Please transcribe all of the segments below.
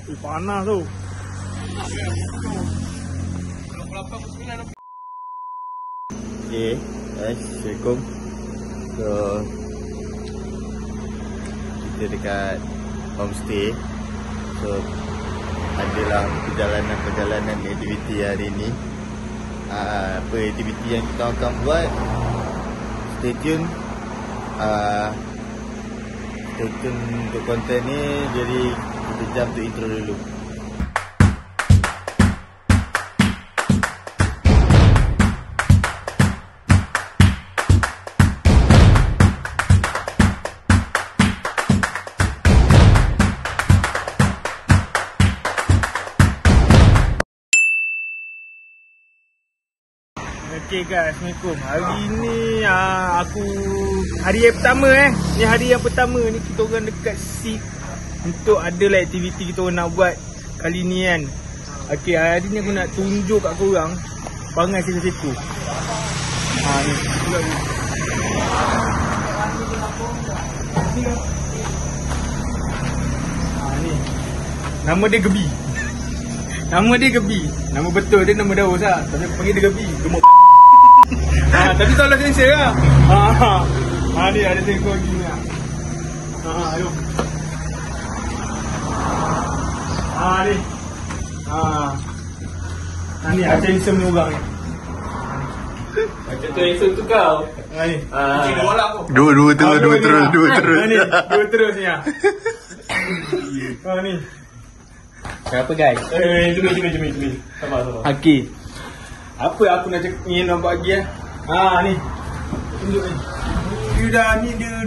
Panas tu. Okay, guys, Assalamualaikum. So, kita dekat homestay. So, adalah perjalanan aktiviti hari ni. Apa aktiviti yang kita akan buat? Stay tune. Stay tune untuk konten ni. Jadi kita jump to intro dulu. Okay guys, Assalamualaikum. Hari ni hari yang pertama Ni hari yang pertama ni kita orang dekat SIG untuk adalah aktiviti kita orang nak buat kali ni kan. Okay, hari ni aku nak tunjuk kat korang perangai situ-situ. Ni. Ni. Nama dia Gebi. Nama dia Gebi. Nama betul dia nama Daus lah. Tapi aku panggil dia Gebi. Gemuk. Tapi tak boleh sensor lah. Ni ada tengok gini lah. Ayo. Ni. Ni ada sensor ni orang ni. Macam tu sensor tu kau. Ni. Dua terus. Ni, dua terus ni lah. Ni. Kenapa guys? Jom. Sabar. Okey. Apa aku nak cakap ni nak buat lagi ni. Tunjuk ni. Dia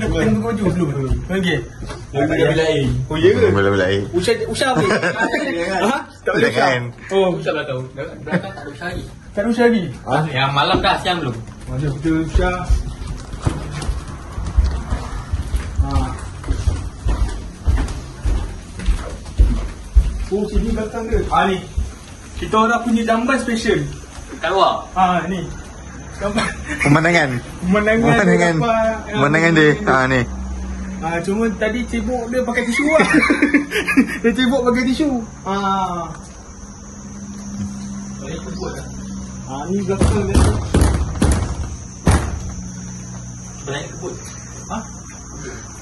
dah tengok baju belum? Okey. Dah bela air. Oh ya ke? Bela air. Usah apa? Tak boleh kan. Oh, usah lah tahu. Belakang tak ada usah lagi. Tak ada usah lagi. Yang malam dah, siang belum? Malam kita usah. Oh, sini belakang dia. Ni. Kita orang punya jamban special. Kat luar? Ni. Jamban. Pemandangan dia. Ni. Cuma tadi cebok dia pakai tisu lah. Dia cebok pakai tisu. Boleh kebut lah. Ni belakang dia. Boleh kebut.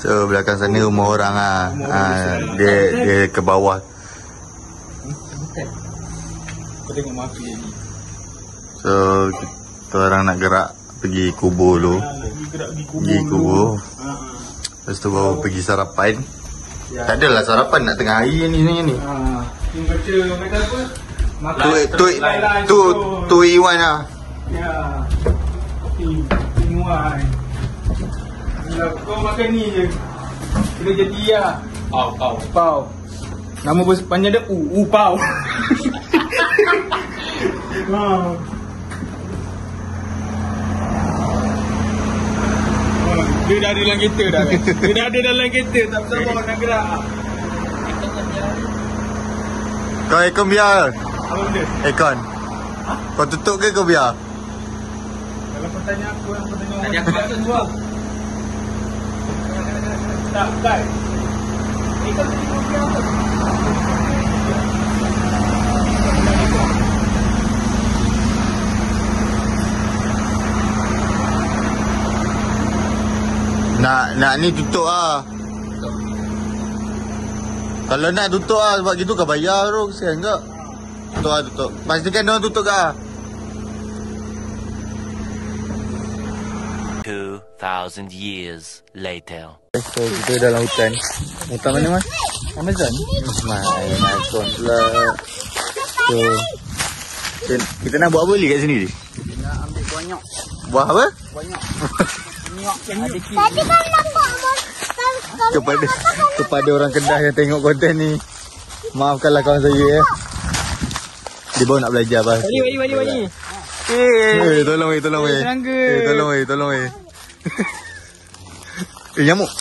So belakang sana rumah orang lah. Dia ke bawah. Kau tengok mati lagi. So kita orang nak gerak pergi kubur dulu. Pergi kubur. Lepas tu baru pergi sarapan. Tak adalah sarapan nak tengah hari ni. Ni baca apa? Tu Iwan lah. Ya. Iwan. Kau makan ni je. Kena jadi lah. Pau. Nama panjang dia Pau. Dia dah ada dalam kereta dah. Dia dah ada dalam kereta. Tak sabar nak gerak. Kau aircon biar. Apa benda? Aircon. Kau tutup ke kau biar? Kalau kau tanya aku orang luar. Tak, bukan. Aircon tadi kau biar apa? Nak ni tutup lah. Kalau nak tutup lah. Sebab gitu kau bayar tu. Kesian ke? Tutup. Pastikan diorang tutup ke? 2,000 years later. So kita dalam hutan. Hutan mana mas? Amazon? Amazon pula. So kita nak buat apa lagi kat sini? Kita nak ambil buah nyok. Buah apa? Buah nyok. Nyok yang sedikit. Tadi kau nampak Kepada orang Kedah yang tengok konten ni, maafkanlah kawan saya Dia baru nak belajar pas. Wali. Tolong tolong. Nyamuk.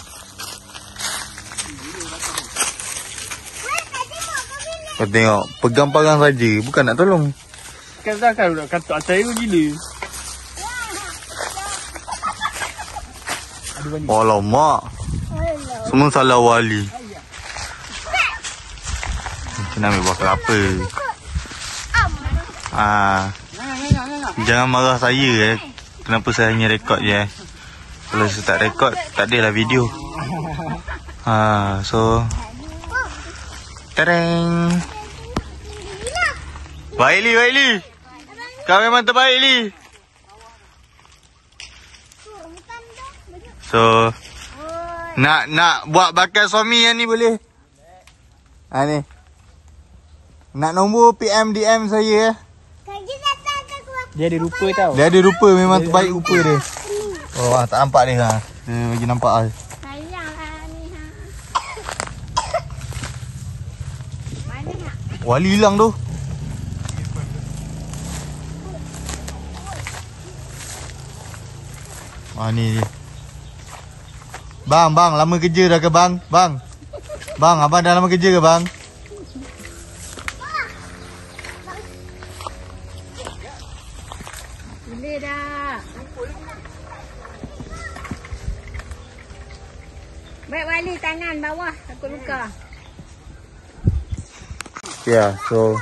Kau tengok, pegang parang saja, bukan nak tolong. Kan nak katak saya gila. Alamak. Semua salah Wali. Kena ambil buah kelapa. Jangan marah saya kenapa saya hanya rekod je Kalau saya tak rekod, tak adalah video. So tereng. Baik Li. Kau memang terbaik Li. So nak buat bakal suami yang ni boleh? Ni. Nak nombor PM DM saya Dia ada rupa tau. Dia ada rupa, memang terbaik rupa dia. Oh, tak nampak dia ha. Dia bagi nampak ah. Wali hilang tu. Ni dia. Bang, lama kerja dah ke bang? Bang, abang dah lama kerja ke bang? Boleh dah. Baik Wali, tangan bawah takut luka. Ya, so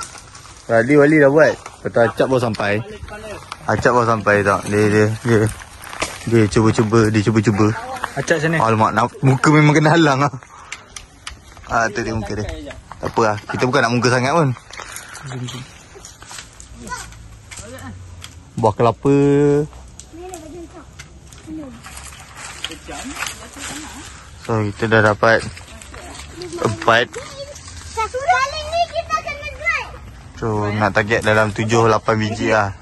tadi Wali dah buat. Betul Acap baru sampai. Tak. Dia cuba. Acak sana. Alamak, muka memang kena halang ah. Tu dia muka dia. Tak apa lah. Kita bukan nak muka sangat pun. Buah kelapa. So kita dah dapat 4. Satu kali ni kita kena drive. So nak target dalam 7-8 biji lah.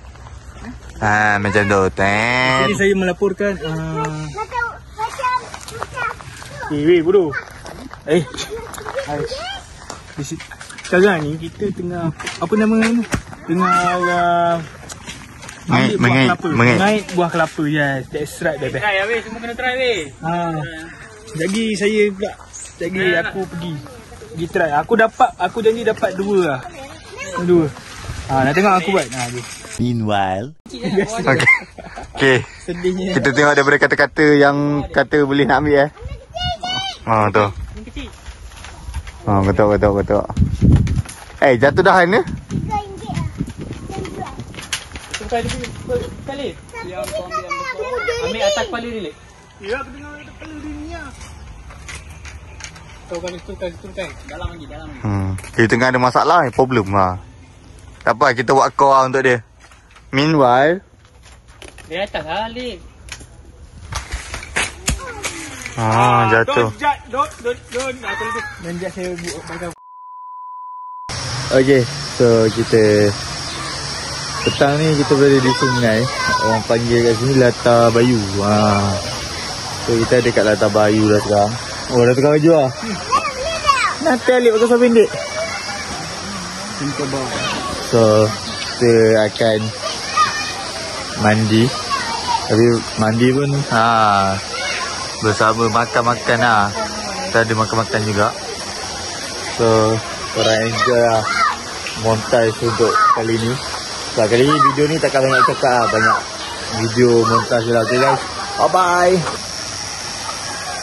Macam tu. Jadi saya melaporkan Macam bodoh. Sekarang ni kita tengah apa nama ni? Tengah mengait buah kelapa. Yes, that's right baby. Try weh, semua kena try weh. Jadi saya pula aku pergi try. Aku janji dapat 2 lah. 2. Nak tengok aku buat. Meanwhile. Okay. Sedihnya. Kita tengok daripada kata-kata yang kata boleh nak ambil tu. Betul. Jatuh dah ni. Kali. Yang kau ambil atas kepala dia lek. Ya, aku dengar atas kepala dia ni lah. Turkan. Dalam lagi. Kita tengah ada masalah, problem lah. Tak apa, kita buat call lah untuk dia. Meanwhile, Dia atas lah lek. jatuh. Don't. Dan jat saya buat pasal. Okay, so kita petang ni kita berada di sungai. Orang panggil kat sini Latar Bayu. So kita ada kat Latar Bayu dah sekarang. Oh, dah tukar baju lah. Nanti alik pakai sabun pendek. So kita akan mandi. Tapi mandi pun bersama makan-makan lah. Kita ada makan-makan juga. So korang enjoy lah montage untuk kali ni. So kali ni video ni takkan banyak cakap lah. Banyak video montage lah. Okay guys, bye-bye.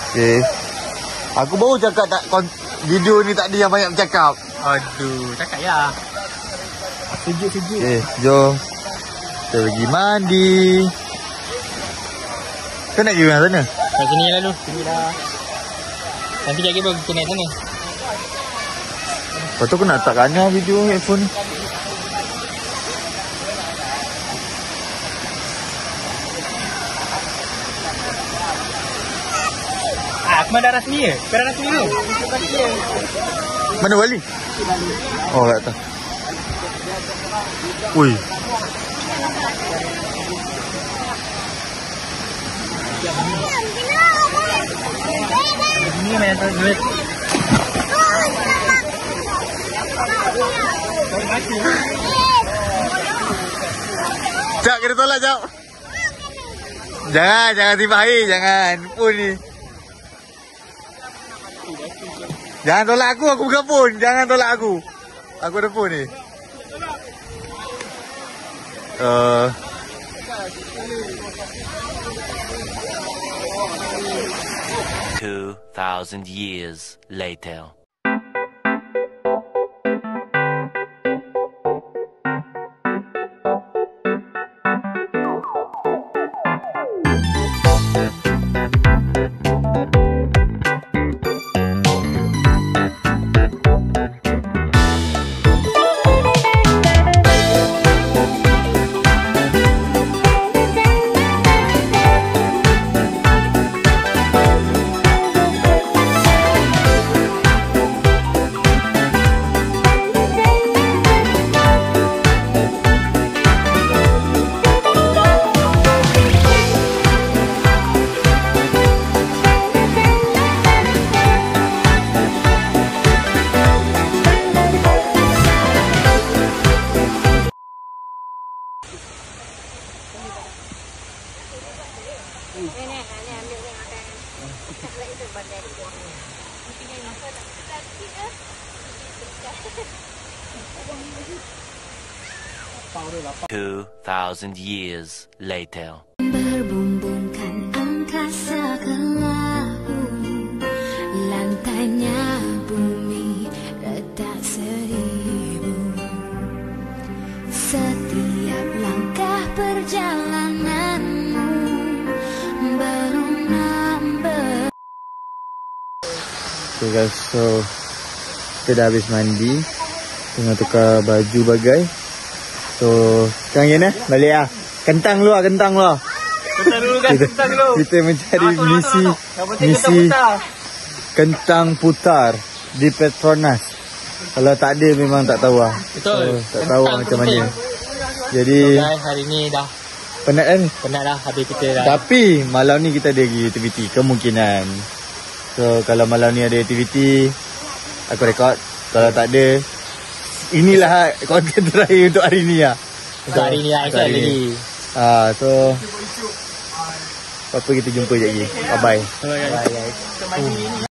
Okay, aku baru cakap video ni tak ada yang banyak bercakap. Aduh, cakap ya. Sejuk. Okay, jom kita pergi mandi. Kau nak pergi mana sana? Kat sini lalu. Sini dah. Nanti lagi baru kita naik sana. Lepas tu aku nak letak kat mana video headphone ni? Akmal dah rasmi ke? Kau dah rasmi tu? Mana Wali? Oh, kat atas. Ui. Ini main duit. Jap, kena tolak jap. Jangan tiba air, jangan. Pun ni. Jangan tolak aku bukan pun. Jangan tolak aku. Aku ada pun ni. 2,000 years later. $2,000 years later. Berbumbungkan angkasa ke laut, lantainya bumi retak 1000. Setiap langkah perjalananmu belum nampak. So guys, so kita dah habis mandi, tengah tukar baju bagai. So sekarang gini balik lah. Kentang lu lah, kentang lu lah. Kentang dulu kan, kentang dulu. Kita mencari misi Yang penting kentang putar. kentang putar di Petronas. Kalau tak ada memang tak tahu lah. Betul. So, tak tahu Kentang macam penting. mana. Jadi Guys, hari ni dah penat kan? penat dah habis kita dah. Tapi malam ni kita ada lagi aktiviti kemungkinan. So kalau malam ni ada aktiviti, aku rekod. Kalau tak ada, inilah konten terakhir untuk hari ni lah. Untuk hari ni lah, Untuk hari lagi. ni. So apa-apa kita jumpa sekejap lagi. Bye bye. Bye guys.